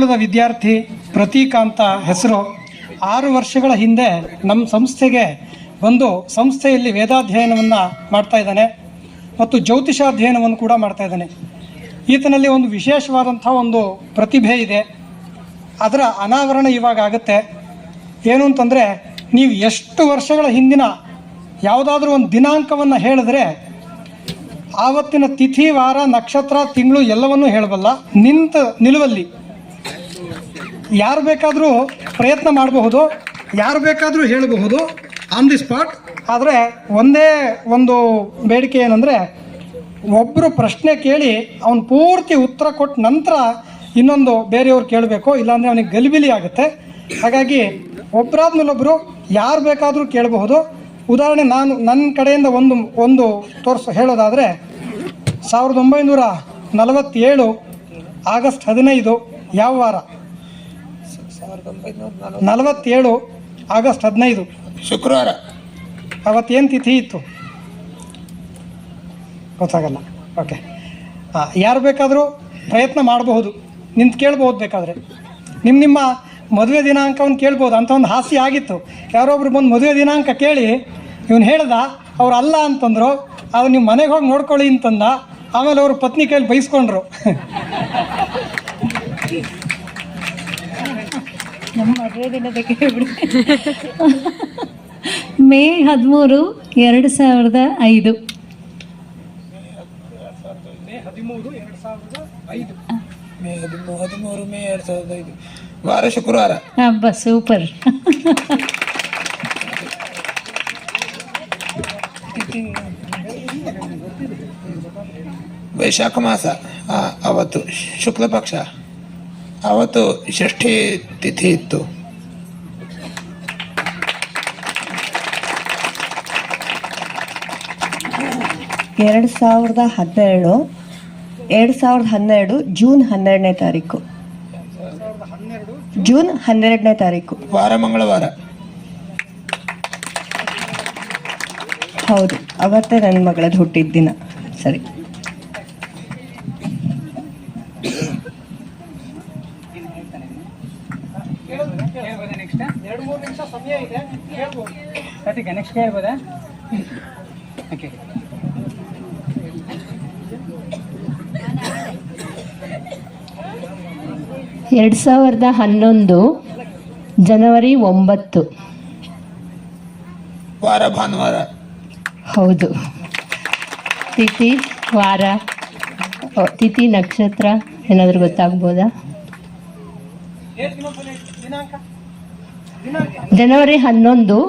ಗುರುಕುಲದ ವಿದ್ಯಾರ್ಥಿ ಪ್ರತೀಕ್ ಅಂತ ಹೆಸರು. 6 ವರ್ಷಗಳ ಹಿಂದೆ ನಮ್ಮ ಸಂಸ್ಥೆಗೆ ಬಂದು ಸಂಸ್ಥೆಯಲ್ಲಿ ವೇದಾಧ್ಯಯನವನ್ನು ಮಾಡ್ತಾ ಇದ್ದಾನೆ ಮತ್ತು ಜ್ಯೋತಿಷಾಧ್ಯಯನವನ್ನು ಕೂಡ ಮಾಡ್ತಾ ಇದ್ದಾನೆ. ಈತನಲ್ಲಿ ಒಂದು ವಿಶೇಷವಾದಂಥ ಒಂದು ಪ್ರತಿಭೆ ಇದೆ. ಅದರ ಅನಾವರಣ ಇವಾಗ ಆಗುತ್ತೆ. ಏನು ಅಂತಂದರೆ, ನೀವು ಎಷ್ಟು ವರ್ಷಗಳ ಹಿಂದಿನ ಯಾವುದಾದ್ರೂ ಒಂದು ದಿನಾಂಕವನ್ನು ಹೇಳಿದ್ರೆ ಆವತ್ತಿನ ತಿಥಿ, ವಾರ, ನಕ್ಷತ್ರ, ತಿಂಗಳು ಎಲ್ಲವನ್ನೂ ಹೇಳಬಲ್ಲ. ನಿಲುವಲ್ಲಿ ಯಾರು ಬೇಕಾದರೂ ಪ್ರಯತ್ನ ಮಾಡಬಹುದು, ಯಾರು ಬೇಕಾದರೂ ಹೇಳಬಹುದು ಆನ್ ದಿ ಸ್ಪಾಟ್. ಆದರೆ ಒಂದೇ ಒಂದು ಬೇಡಿಕೆ ಏನಂದರೆ, ಒಬ್ಬರು ಪ್ರಶ್ನೆ ಕೇಳಿ ಅವನು ಪೂರ್ತಿ ಉತ್ತರ ಕೊಟ್ಟ ನಂತರ ಇನ್ನೊಂದು ಬೇರೆಯವ್ರು ಕೇಳಬೇಕು, ಇಲ್ಲಾಂದರೆ ಅವನಿಗೆ ಗಲಿಬಿಲಿ ಆಗುತ್ತೆ. ಹಾಗಾಗಿ ಒಬ್ಬರಾದ್ಮೇಲೊಬ್ಬರು ಯಾರು ಬೇಕಾದರೂ ಕೇಳಬಹುದು. ಉದಾಹರಣೆ ನಾನು ನನ್ನ ಕಡೆಯಿಂದ ಒಂದು ಹೇಳೋದಾದರೆ, 1947 ಆಗಸ್ಟ್ 15 ಯಾವ ವಾರ? 47 ಆಗಸ್ಟ್ 15 ಶುಕ್ರವಾರ. ಅವತ್ತೇನು ತಿಥಿ ಇತ್ತು ಗೊತ್ತಾಗಲ್ಲ. ಓಕೆ, ಯಾರು ಬೇಕಾದರೂ ಪ್ರಯತ್ನ ಮಾಡಬಹುದು, ನಿಂತು ಕೇಳ್ಬೋದು. ಬೇಕಾದರೆ ನಿಮ್ಮ ಮದುವೆ ದಿನಾಂಕವನ್ನು ಕೇಳ್ಬೋದು. ಅಂತ ಒಂದು ಹಾಸ್ಯ ಆಗಿತ್ತು. ಯಾರೊಬ್ರು ಬಂದು ಮದುವೆ ದಿನಾಂಕ ಕೇಳಿ ಇವನು ಹೇಳ್ದ, ಅವ್ರು ಅಲ್ಲ ಅಂತಂದರು. ಅದು ನೀವು ಮನೆಗೆ ಹೋಗಿ ನೋಡ್ಕೊಳ್ಳಿ ಅಂತಂದ. ಆಮೇಲೆ ಅವರು ಪತ್ನಿ ಕೈಲಿ ಬೈಸ್ಕೊಂಡ್ರು. ನಮ್ಮ ಮದುವೆ ದಿನದ ಮೇ 13, 2005. ಮೇ 2005 ವಾರ ಶುಕ್ರವಾರ. ಹಬ್ಬ ಸೂಪರ್. ವೈಶಾಖ ಮಾಸ, ಅವತ್ತು ಶುಕ್ಲ ಪಕ್ಷ, ಅವತ್ತು ಷಷ್ಠಿ ತಿಥಿ ಇತ್ತು. ಎರಡು ಸಾವಿರದ 2012 ಜೂನ್ 12ನೇ ತಾರೀಕು. ಜೂನ್ 12ನೇ ತಾರೀಕು ವಾರ ಮಂಗಳವಾರ. ಹೌದು, ಅವತ್ತೇ ನನ್ನ ಮಗಳದ್ದು ಹುಟ್ಟಿದ ದಿನ. ಸರಿ. ನೆಕ್ಸ್ಟ್ ಹೇಳ್ಬೋದಾ? ಓಕೆ. ಎರಡು 2011 ಜನವರಿ 9 ವಾರ ಭಾನುವಾರ. ಹೌದು. ತಿಥಿ, ವಾರ, ತಿಥಿ, ನಕ್ಷತ್ರ ಏನಾದರೂ ಗೊತ್ತಾಗ್ಬೋದಾ? ಜನವರಿ 11,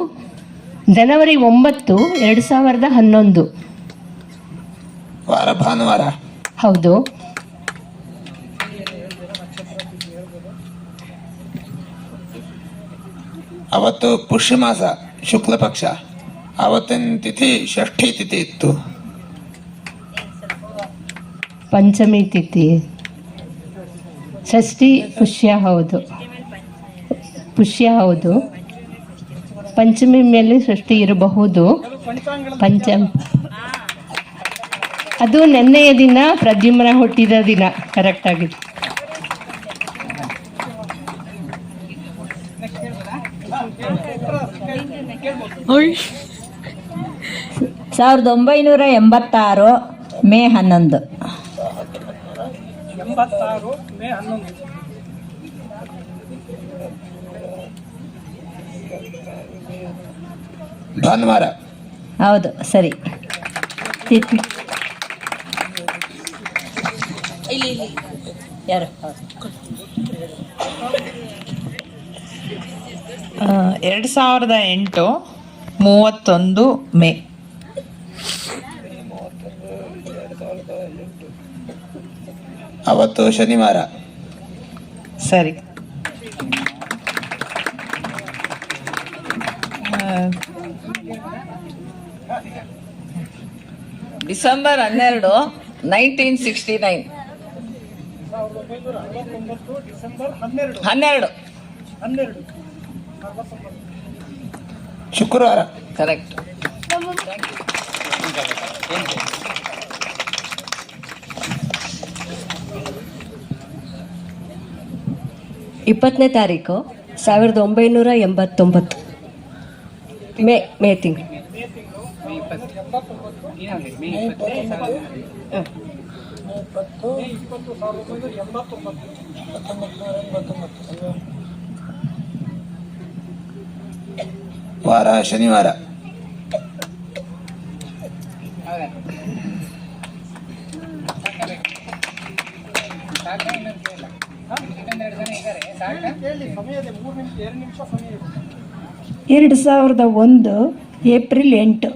ಜನವರಿ 9, 2011 ವಾರ ಭಾನುವಾರ. ಹೌದು. ಅವತ್ತು ಪುಷ್ಯ ಮಾಸ, ಶುಕ್ಲ ಪಕ್ಷ, ಅವತ್ತಿನ ತಿಥಿ ಷಷ್ಠಿ ತಿಥಿ ಇತ್ತು. ಪಂಚಮಿ ತಿಥಿ, ಷಷ್ಠಿ ಪುಷ್ಯ. ಹೌದು, ಪುಷ್ಯ. ಹೌದು, ಪಂಚಮಿ ಮೇಲೆ ಷಷ್ಠಿ ಇರಬಹುದು. ಅದು ನೆನ್ನೆಯ ದಿನ, ಪ್ರದ್ಯುಮ್ನ ಹುಟ್ಟಿದ ದಿನ. ಕರೆಕ್ಟ್ ಆಗಿದೆ. ಸಾವಿರದ 1986 ಮೇ 11. ಭಾನುವಾರ. ಹೌದು, ಸರಿ. ತಿಥಿ ಯಾರು? 2008 31 ಮೇ. ಅವತ್ತು ಶನಿವಾರ. ಸರಿ. ಡಿಸೆಂಬರ್ 12, 1969. 12 ಶುಕ್ರವಾರ. ಕರೆಕ್ಟ್. 20ನೇ ತಾರೀಕು 1989 ಮೇ ತಿಂಗಳು. ವಾರ ಶನಿವಾರ. ಸಮಯ 2001 ಏಪ್ರಿಲ್ 8.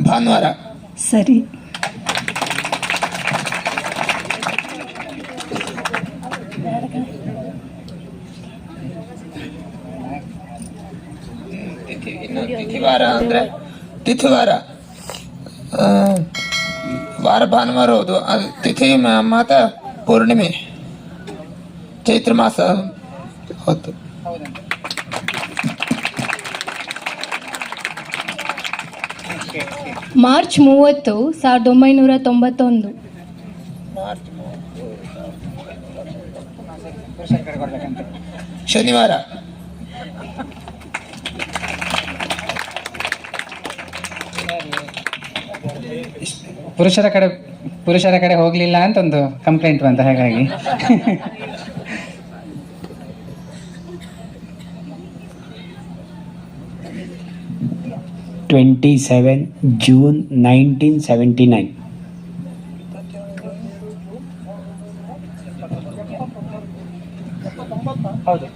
ಭಾನುವಾರ. ಸರಿ. ತಿಥಿವಾರ ಅಂದ್ರೆ ತಿಥಿವಾರ, ವಾರ ಭಾನುವಾರ ಹೌದು. ಅದು ತಿಥಿ ಮಾತ ಪೂರ್ಣಿಮೆ, ಚೈತ್ರ ಮಾಸ ಹೊತ್ತು. ಮಾರ್ಚ್ 30, 1991. ಶನಿವಾರ. ಪುರುಷರ ಕಡೆ ಹೋಗ್ಲಿಲ್ಲ ಅಂತ ಒಂದು ಕಂಪ್ಲೇಂಟ್ ಬಂತ, ಹಾಗಾಗಿ 27 June 1979. ಹೌದು.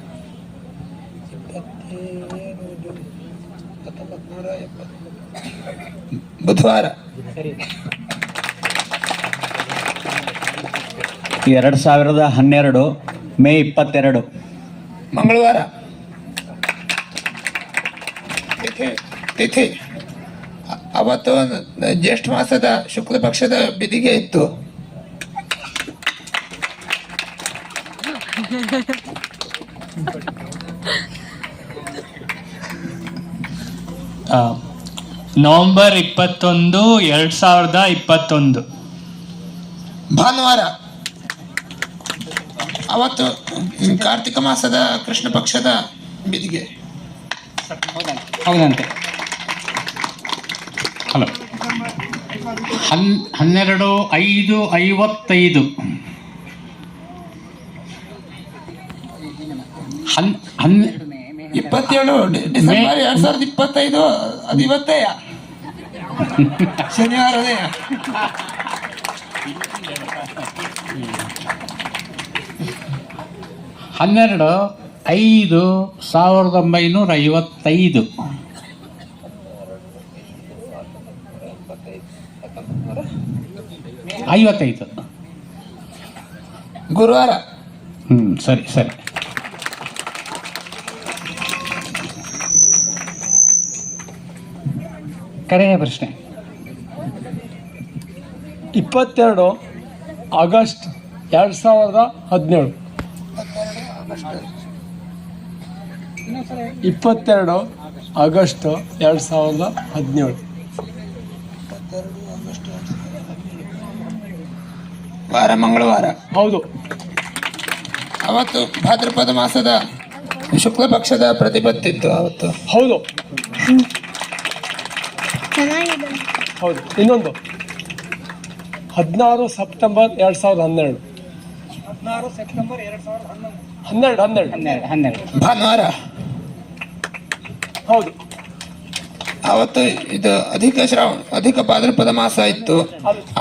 ಬುಧವಾರ. 2012 ಮೇ 22. ಮಂಗಳವಾರ. ತಿಥಿ ಅವತ್ತು ಜ್ಯೇಷ್ಠ ಮಾಸದ ಶುಕ್ಲ ಪಕ್ಷದ ಬಿದಿಗೆ ಇತ್ತು. ನವೆಂಬರ್ 21, 2021. ಭಾನುವಾರ. ಅವತ್ತು ಕಾರ್ತಿಕ ಮಾಸದ ಕೃಷ್ಣ ಪಕ್ಷದ ಬಿದಿಗೆ. ಹೌದಂತೆ. ಹಲೋ, 12/5/55. 27 ಡಿಸೆಂಬರ್ 2025. ಅದು ಇವತ್ತೇ ಶನಿವಾರದೇ. 12/5/1955. ಗುರುವಾರ. ಸರಿ ಸರಿ. ಕಡೆಯ ಪ್ರಶ್ನೆ. 22 ಆಗಸ್ಟ್ 2017. 22 ಆಗಸ್ಟ್ 2017. ವಾರ ಮಂಗಳವಾರ. ಹೌದು. ಅವತ್ತು ಭಾದ್ರಪದ ಮಾಸದ ಶುಕ್ಲ ಪಕ್ಷದ ಪ್ರತಿಪತ್ತಿತ್ತು ಅವತ್ತು. ಹೌದು ಹೌದು. ಇನ್ನೊಂದು 16 ಸೆಪ್ಟೆಂಬರ್ 2012. 16 ಸೆಪ್ಟೆಂಬರ್ 2012. ಭಾನುವಾರ. ಹೌದು. ಅವತ್ತು ಇದು ಅಧಿಕ ಭಾದ್ರಪದ ಮಾಸ ಇತ್ತು.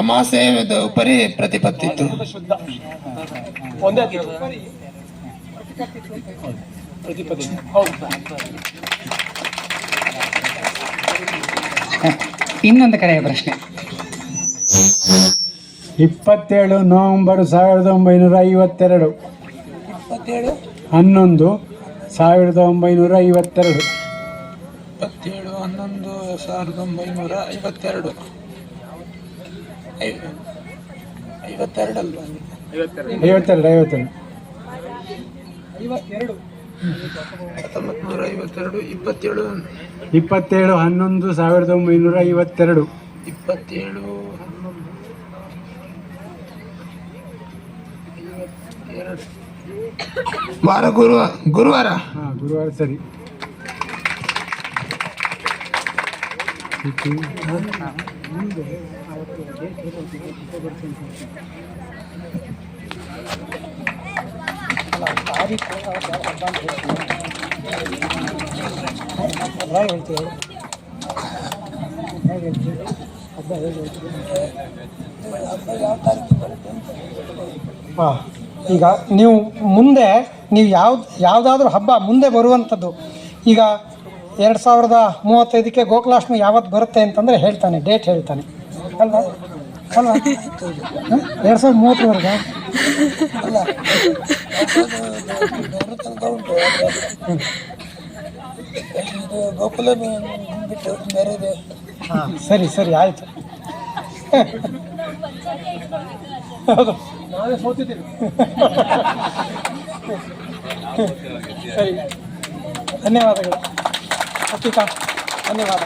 ಅಮಾಸೆ ಉಪರಿ ಪ್ರತಿಪತ್ತಿತ್ತು. ಶುದ್ಧ ಒಂದೇ ಪ್ರತಿಪತ್ತಿ. ಹೌದು. ಇನ್ನೊಂದು ಕಡೆಯ ಪ್ರಶ್ನೆ. 27 ನವೆಂಬರ್ 1952. 11/1952. 27/11/1952. 52 ಅಲ್ವಾ? 52. 1952. 27/11/1952. 27/11. ವಾರ ಗುರುವಾರ. ಹಾಂ, ಗುರುವಾರ ಸರಿ. ಹಾಂ, ಈಗ ನೀವು ಮುಂದೆ ನೀವು ಯಾವುದಾದ್ರೂ ಹಬ್ಬ ಮುಂದೆ ಬರುವಂಥದ್ದು, ಈಗ 2035ಕ್ಕೆ ಗೋಕುಲಾಷ್ಟಮಿ ಯಾವತ್ತು ಬರುತ್ತೆ ಅಂತಂದರೆ ಹೇಳ್ತಾನೆ, ಡೇಟ್ ಹೇಳ್ತಾನೆ ಅಲ್ವಾ? 2030ವರೆಗೆ ಅಲ್ಲ, ಗೋಕುಲ ಬಿಟ್ಟು ಬೇರೆ. ಹಾಂ, ಸರಿ ಆಯಿತು. ಹೌದು, ನಾವೇ ಸೋತಿದ್ದೀವಿ. ಸರಿ, ಧನ್ಯವಾದಗಳು ಅರ್ಪಿತಾ, ಧನ್ಯವಾದ.